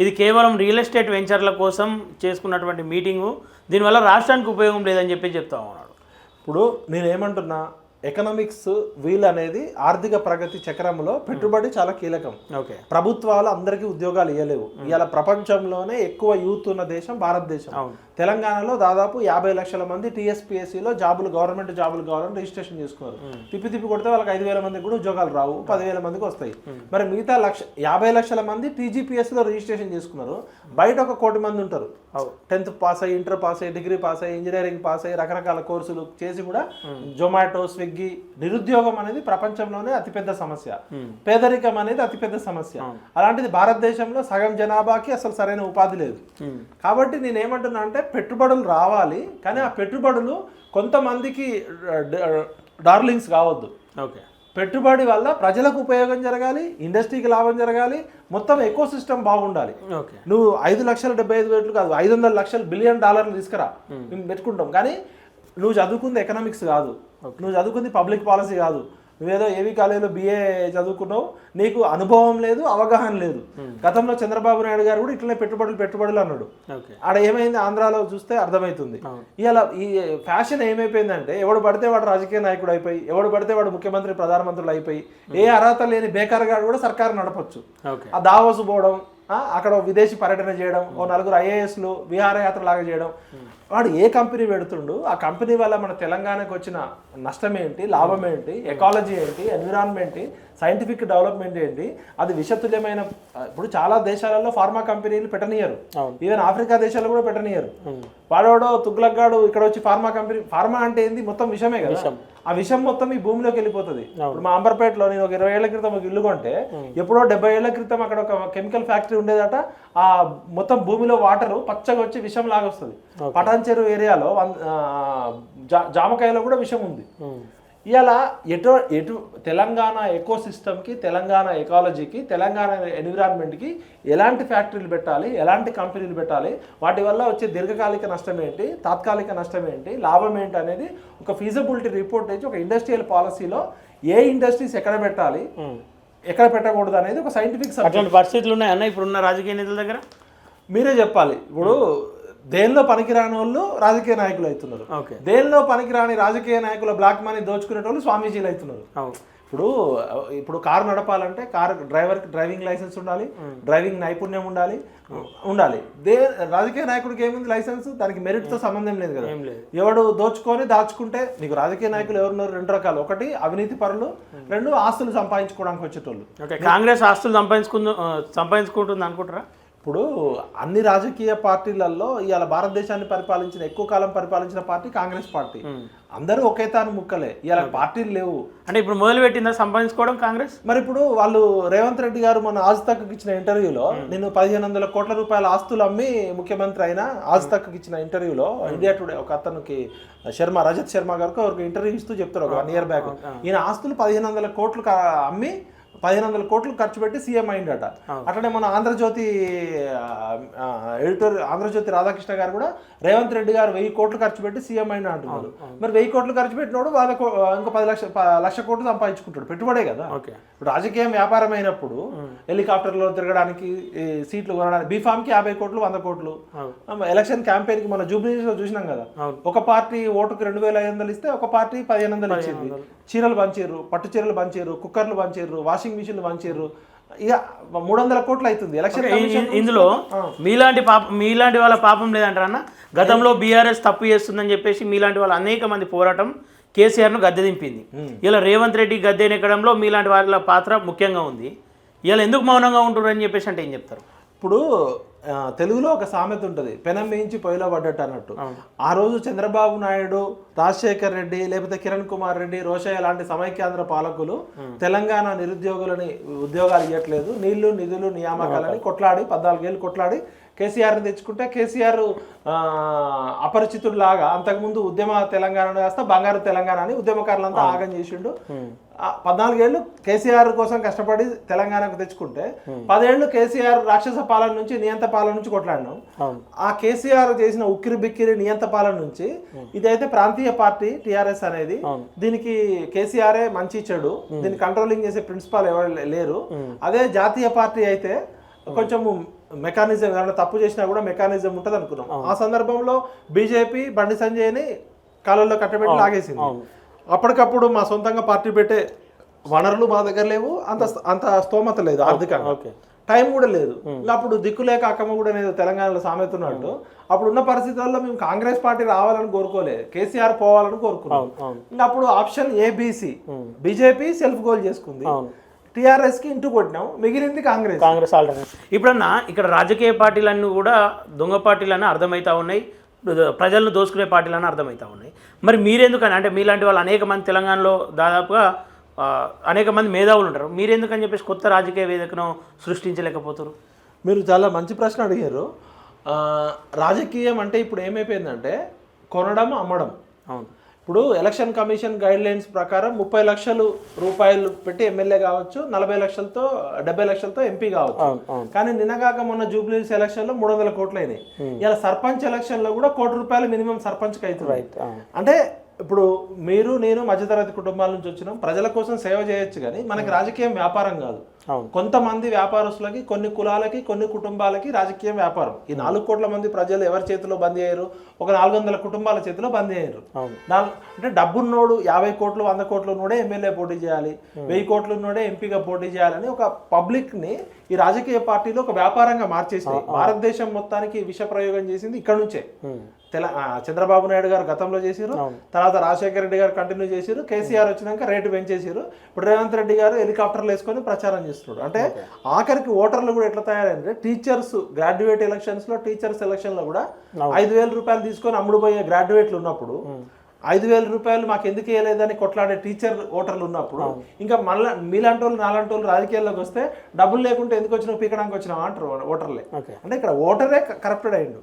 ఇది కేవలం real estate వెంచర్ల కోసం చేసుకున్నటువంటి మీటింగు, దీనివల్ల రాష్ట్రానికి ఉపయోగం లేదని చెప్పి చెప్తా ఉన్నాడు. ఇప్పుడు నేనేమంటున్నా, ఎకనామిక్స్ వీల్ అనేది ఆర్థిక ప్రగతి చక్రంలో పెట్టుబడి చాలా కీలకం. ఓకే, ప్రభుత్వాలు అందరికీ ఉద్యోగాలు ఇవ్వలేవు. ఇవాళ ప్రపంచంలోనే ఎక్కువ యూత్ ఉన్న దేశం భారతదేశం. తెలంగాణలో దాదాపు 50 లక్షల మంది టీఎస్పీఎస్సీలో గవర్నమెంట్ జాబులు కావాలని రిజిస్ట్రేషన్ చేసుకున్నారు. తిప్పి కొడితే వాళ్ళకి 5,000 మందికి కూడా ఉద్యోగాలు రావు, 10,000 మందికి వస్తాయి. మరి మిగతా 50 లక్షల మంది టీజీపీఎస్సీలో రిజిస్ట్రేషన్ చేసుకున్నారు. బయట 1 కోటి మంది ఉంటారు. 10th పాస్ అయ్యి, ఇంటర్ పాస్ అయ్యి, డిగ్రీ పాస్ అయ్యి, ఇంజనీరింగ్ పాస్ అయ్యి, రకరకాల కోర్సులు చేసి కూడా జొమాటో, స్విగ్గీ, నిరుద్యోగం అనేది ప్రపంచంలోనే అతిపెద్ద సమస్య. పేదరికం అనేది అతిపెద్ద సమస్య. అలాంటిది భారతదేశంలో సగం జనాభాకి అసలు సరైన ఉపాధి లేదు. కాబట్టి నేనేమంటున్నా అంటే పెట్టుబడులు రావాలి, కానీ ఆ పెట్టుబడులు కొంతమందికి డార్లింగ్స్ కావద్దు. ఓకే, పెట్టుబడి వల్ల ప్రజలకు ఉపయోగం జరగాలి, ఇండస్ట్రీకి లాభం జరగాలి, మొత్తం ఎకో సిస్టమ్ బాగుండాలి. నువ్వు 5,75,000 కాదు, 500 లక్షలు బిలియన్ డాలర్లు తీసుకురా, మేము పెట్టుకుంటాం. కానీ నువ్వు చదువుకుంది ఎకనామిక్స్ కాదు, నువ్వు చదువుకుంది పబ్లిక్ పాలసీ కాదు, నువ్వేదో ఏవి కాలేజీలో BA చదువుకున్నావు, నీకు అనుభవం లేదు, అవగాహన లేదు. గతంలో చంద్రబాబు నాయుడు గారు కూడా ఇట్లనే పెట్టుబడులు అన్నాడు. ఆడ ఏమైంది ఆంధ్రాలో చూస్తే అర్థమవుతుంది. ఇలా ఈ ఫ్యాషన్ ఏమైపోయిందంటే, ఎవడు పడితే వాడు రాజకీయ నాయకుడు అయిపోయి, ఎవడు పడితే వాడు ముఖ్యమంత్రి ప్రధానమంత్రులు అయిపోయి, ఏ అర్హత లేని బేకార్ గారు కూడా సర్కారు నడపచ్చు. ఆ దావోసు పోవడం, అక్కడ విదేశీ పర్యటన చేయడం, 4 IASలు విహారయాత్ర లాగా చేయడం, వాడు ఏ కంపెనీ పెడుతుండు, ఆ కంపెనీ వల్ల మన తెలంగాణకు వచ్చిన నష్టం ఏంటి, లాభం ఏంటి, ఎకాలజీ ఏంటి, ఎన్విరాన్మెంట్, సైంటిఫిక్ డెవలప్మెంట్ ఏంటి, అది విషతుల్యమైన. ఇప్పుడు చాలా దేశాలలో ఫార్మా కంపెనీలు పెట్టనియరు, ఈవెన్ ఆఫ్రికా దేశాల్లో కూడా పెట్టనియరు. వాడోడో తుగ్లక్గాడు ఇక్కడ వచ్చి ఫార్మా అంటే ఏంది, మొత్తం విషమే కదా. ఆ విషం మొత్తం ఈ భూమిలోకి వెళ్ళిపోతుంది. ఇప్పుడు మా అంబర్పేటలో నేను ఒక 20 ఏళ్ల క్రితం ఒక ఇల్లు కొంటే, ఎప్పుడో 70 ఏళ్ల క్రితం అక్కడ ఒక కెమికల్ ఫ్యాక్టరీ ఉండేదట. ఆ మొత్తం భూమిలో వాటర్ పచ్చగా వచ్చి విషం లాగా వస్తుంది. పటాన్చెరు ఏరియాలో జామకాయలో కూడా విషం ఉంది. ఇలా ఎటు తెలంగాణ ఎకో సిస్టమ్కి, తెలంగాణ ఎకాలజీకి, తెలంగాణ ఎన్విరాన్మెంట్కి ఎలాంటి ఫ్యాక్టరీలు పెట్టాలి, ఎలాంటి కంపెనీలు పెట్టాలి, వాటి వల్ల వచ్చే దీర్ఘకాలిక నష్టం ఏంటి, తాత్కాలిక నష్టం ఏంటి, లాభం ఏంటి అనేది ఒక ఫీజిబిలిటీ రిపోర్ట్ ఇచ్చి ఒక ఇండస్ట్రియల్ పాలసీలో ఏ ఇండస్ట్రీస్ ఎక్కడ పెట్టాలి, ఎక్కడ పెట్టకూడదు అనేది ఒక సైంటిఫిక్ అట్లాంటి పరిస్థితులు ఉన్నాయన్న ఇప్పుడున్న రాజకీయ నేతల దగ్గర. మీరే చెప్పాలి. ఇప్పుడు దేనిలో పనికిరాని వాళ్ళు రాజకీయ నాయకులు అవుతున్నారు, దేనిలో పనికిరాని రాజకీయ నాయకుల బ్లాక్ మనీ దోచుకునే వాళ్ళు స్వామీజీలు అవుతున్నారు. ఇప్పుడు కారు నడపాలంటే డ్రైవర్కి డ్రైవింగ్ లైసెన్స్ ఉండాలి, డ్రైవింగ్ నైపుణ్యం ఉండాలి. రాజకీయ నాయకుడికి ఏముంది లైసెన్స్, దానికి మెరిట్తో సంబంధం లేదు కదా. ఎవడు దోచుకొని దాచుకుంటే, నీకు రాజకీయ నాయకులు ఎవరున్నారు, 2 రకాలు. ఒకటి అవినీతి పరులు, 2 ఆస్తులు సంపాదించుకోవడానికి వచ్చేటోళ్ళు. కాంగ్రెస్ ఆస్తులు సంపాదించుకుంటుంది అనుకుంటారా? ఇప్పుడు అన్ని రాజకీయ పార్టీలలో ఇవాళ భారతదేశాన్ని ఎక్కువ కాలం పరిపాలించిన పార్టీ కాంగ్రెస్ పార్టీ. అందరూ ఒకే తాను ముక్కలే. ఇవాళ పార్టీలు లేవు అంటే ఇప్పుడు మొదలు పెట్టిందా సంపాదించుకోవడం కాంగ్రెస్. మరి ఇప్పుడు వాళ్ళు రేవంత్ రెడ్డి గారు మన ఆజ్ తక్కు ఇచ్చిన ఇంటర్వ్యూలో, నేను 1,500 కోట్ల రూపాయల ఆస్తులు అమ్మి ముఖ్యమంత్రి అయినా, ఆజ్ తక్కు ఇచ్చిన ఇంటర్వ్యూలో ఇండియా టుడే ఒక అతనికి రజత్ శర్మ గారికి ఒక ఇంటర్వ్యూ ఇస్తూ చెప్తారు ఒక 1 year బ్యాక్, ఈయన ఆస్తులు 1,500 కోట్లు అమ్మి 1,500 కోట్లు ఖర్చు పెట్టి సీఎం అయిందట. అట్లనే మన ఆంధ్రజ్యోతి ఎడిటర్ రాధాకృష్ణ గారు కూడా రేవంత్ రెడ్డి గారు 1000 కోట్లు ఖర్చు పెట్టి సీఎం అయినా అంటున్నారు. మరి 1000 కోట్లు ఖర్చు పెట్టినోడు వాళ్ళకు ఇంకో 10 లక్ష కోట్లు సంపాదించుకుంటాడు, పెట్టుబడే కదా. ఇప్పుడు రాజకీయం వ్యాపారం అయినప్పుడు హెలికాప్టర్లో తిరగడానికి, సీట్లు కొనడానికి, బీఫామ్కి 50 కోట్లు 100 కోట్లు. ఎలక్షన్ క్యాంపెయిన్కి మన జూబ్లీలో చూసినాం కదా, ఒక పార్టీ ఓటుకు 2,500 ఇస్తే ఒక పార్టీ 1,500 ఇచ్చింది. చీరలు పంచారు, పట్టు చీరలు పంచారు, కుక్కర్లు పంచారు, వాషింగ్ మిషన్లు పంచారు. ఇక 300 కోట్లు అవుతుంది ఎలక్షన్. ఇందులో మీలాంటి వాళ్ళ పాపం లేదంటారా అన్న? గతంలో బీఆర్ఎస్ తప్పు చేస్తుందని చెప్పేసి మీలాంటి వాళ్ళు అనేక మంది పోరాటం కేసీఆర్ను గద్దె దింపింది. ఇలా రేవంత్ రెడ్డి గద్దె ఎక్కడంలో మీలాంటి వాళ్ళ పాత్ర ముఖ్యంగా ఉంది. ఇలా ఎందుకు మౌనంగా ఉంటున్నారు అని చెప్పేసి అంటే ఏం చెప్తారు? ఇప్పుడు తెలుగులో ఒక సామెత ఉంటుంది, పెనం వేయించి పొయ్యిలో పడ్డట్టు అన్నట్టు. ఆ రోజు చంద్రబాబు నాయుడు, రాజశేఖర్ రెడ్డి, లేకపోతే కిరణ్ కుమార్ రెడ్డి, రోషయ్య లాంటి సమైక్యాంధ్ర పాలకులు తెలంగాణ నిరుద్యోగులని ఉద్యోగాలు ఇవ్వట్లేదు, నీళ్లు నిధులు నియామకాలని కొట్లాడి 14 ఏళ్ళు కొట్లాడి కేసీఆర్ని తెచ్చుకుంటే, కేసీఆర్ అపరిచితుడిలాగా అంతకుముందు ఉద్యమ తెలంగాణ వేస్తా బంగారు తెలంగాణ అని ఉద్యమకారులంతా ఆగం చేసిండు. 14 ఏళ్ళు కేసీఆర్ కోసం కష్టపడి తెలంగాణకు తెచ్చుకుంటే 10 ఏళ్ళు కేసీఆర్ రాక్షస పాలన నుంచి, నియంత పాలన నుంచి కొట్లాడినాం. ఆ కేసీఆర్ చేసిన ఉక్కిరి బిక్కిరి నియంత పాలన నుంచి ఇదైతే ప్రాంతీయ పార్టీ టీఆర్ఎస్ అనేది, దీనికి కేసీఆరే మంచి చెడు, దీన్ని కంట్రోలింగ్ చేసే ప్రిన్సిపాల్ ఎవరు లేరు. అదే జాతీయ పార్టీ అయితే కొంచెము మెకానిజం ఏమైనా తప్పు చేసినా కూడా మెకానిజం ఉంటుంది అనుకున్నాం. ఆ సందర్భంలో బీజేపీ బండి సంజయ్ని కాలంలో కట్టబెట్టి లాగేసింది. అప్పటికప్పుడు మా సొంతంగా పార్టీ పెట్టే వనరులు మా దగ్గర లేవు, అంత స్తోమత లేదు ఆర్థికంగా, టైం కూడా లేదు. ఇంకా అప్పుడు దిక్కులేక అక్కమ్మ కూడా నేను తెలంగాణలో సామెతున్నట్టు అప్పుడు ఉన్న పరిస్థితుల్లో మేము కాంగ్రెస్ పార్టీ రావాలని కోరుకోలేదు, కేసీఆర్ పోవాలని కోరుకున్నాం. ఇంకా అప్పుడు option ABC, BJP self goal చేసుకుంది, టీఆర్ఎస్ కి ఇంటూ కొట్టినాం, మిగిలింది కాంగ్రెస్ ఆల్టర్నేటివ్. ఇప్పుడన్నా ఇక్కడ రాజకీయ పార్టీలన్నీ కూడా దొంగ పార్టీలన్నీ అర్థమవుతా ఉన్నాయి, ప్రజలను దోసుకునే పార్టీలన్నీ అర్థమవుతా ఉన్నాయి. మరి మీరెందుకని, అంటే మీలాంటి వాళ్ళు అనేక మంది తెలంగాణలో దాదాపుగా అనేక మంది మేధావులు ఉంటారు, మీరెందుకని చెప్పేసి కొత్త రాజకీయ వేదికను సృష్టించలేకపోతారు? మీరు చాలా మంచి ప్రశ్న అడిగారు. రాజకీయం అంటే ఇప్పుడు ఏమైపోయిందంటే కొనడం అమ్మడం. అవును. ఇప్పుడు ఎలక్షన్ కమిషన్ గైడ్ లైన్స్ ప్రకారం 30 లక్షలు రూపాయలు పెట్టి ఎమ్మెల్యే కావచ్చు, 40 లక్షలతో 70 లక్షలతో ఎంపీ కావచ్చు. కానీ నిన్నగాక మొన్న జూబ్లీహిల్స్ ఎలక్షన్ లో 300 కోట్లు అయినాయి. ఇలా సర్పంచ్ ఎలక్షన్ లో కూడా ₹1 కోటి మినిమం సర్పంచ్కి అవుతుంది. అంటే ఇప్పుడు మీరు నేను మధ్యతరగతి కుటుంబాల నుంచి వచ్చినాం, ప్రజల కోసం సేవ చేయొచ్చు, కానీ మనకి రాజకీయం వ్యాపారం కాదు. కొంతమంది వ్యాపారస్తులకి, కొన్ని కులాలకి, కొన్ని కుటుంబాలకి రాజకీయం వ్యాపారం. ఈ 4 కోట్ల మంది ప్రజలు ఎవరి చేతిలో బందీ అయ్యారు? ఒక 400 కుటుంబాల చేతిలో బందీ అయ్యారు. అంటే డబ్బున్నోడు 50 కోట్లు 100 కోట్లు ఉన్నోడే ఎమ్మెల్యే పోటీ చేయాలి, 1000 కోట్లు ఉన్నోడే ఎంపీగా పోటీ చేయాలని ఒక పబ్లిక్ ని ఈ రాజకీయ పార్టీలు ఒక వ్యాపారంగా మార్చేసినాయి. భారతదేశం మొత్తానికి విష ప్రయోగం చేసింది ఇక్కడ నుంచే. చంద్రబాబు నాయుడు గారు గతంలో చేసిరు, తర్వాత రాజశేఖర రెడ్డి గారు కంటిన్యూ చేసిరు, కేసీఆర్ వచ్చినాక రేటు పెంచేసారు, ఇప్పుడు రేవంత్ రెడ్డి గారు హెలికాప్టర్లు వేసుకొని ప్రచారం చేస్తున్నాడు. అంటే ఆఖరికి ఓటర్లు కూడా ఎట్లా తయారంటే, టీచర్స్ గ్రాడ్యుయేట్ ఎలక్షన్స్ లో, టీచర్స్ ఎలక్షన్ లో కూడా 5,000 రూపాయలు తీసుకొని అమ్ముడుపోయే గ్రాడ్యుయేట్లు ఉన్నప్పుడు 5,000 రూపాయలు మాకు ఎందుకు వేయలేదని కొట్లాడే టీచర్ ఓటర్లు ఉన్నప్పుడు, ఇంకా మళ్ళీ మీలాంటి వాళ్ళు నాలాంటి వాళ్ళు రాజకీయాల్లోకి వస్తే డబ్బులు లేకుంటే ఎందుకు వచ్చినా పీకడానికి వచ్చినావు అంటారు ఓటర్లే. అంటే ఇక్కడ ఓటరే కరప్టెడ్ అయ్యిండు.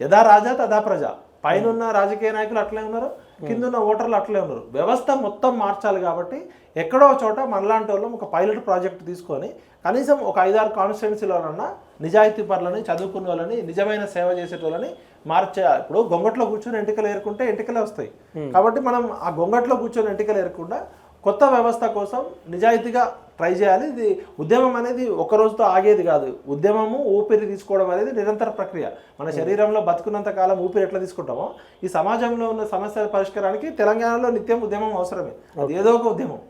యథా రాజా తదా ప్రజ. పైన ఉన్న రాజకీయ నాయకులు అట్లే ఉన్నారు, కింద ఉన్న ఓటర్లు అట్లే ఉన్నారు. వ్యవస్థ మొత్తం మార్చాలి కాబట్టి ఎక్కడో చోట మనలాంటి వాళ్ళం ఒక పైలట్ ప్రాజెక్ట్ తీసుకొని కనీసం ఒక 5-6 కాన్స్టిట్యున్సీలోనన్నా నిజాయితీ పరులని, చదువుకున్న వాళ్ళని, నిజమైన సేవ చేసేటోళ్ళని మార్చే. ఇప్పుడు గొంగట్లో కూర్చొని ఎంటికలు ఏరుకుంటే ఎంటికలే వస్తాయి. కాబట్టి మనం ఆ గొంగట్లో కూర్చొని ఎంటికలు ఏరకుండా కొత్త వ్యవస్థ కోసం నిజాయితీగా ట్రై చేయాలి. ఇది ఉద్యమం అనేది ఒక రోజుతో ఆగేది కాదు. ఉద్యమము ఊపిరి తీసుకోవడం అనేది నిరంతర ప్రక్రియ. మన శరీరంలో బతుకున్నంత కాలం ఊపిరి ఎట్లా తీసుకుంటామో, ఈ సమాజంలో ఉన్న సమస్యల పరిష్కారానికి తెలంగాణలో నిత్యం ఉద్యమం అవసరమే. అది ఏదో ఒక ఉద్యమం.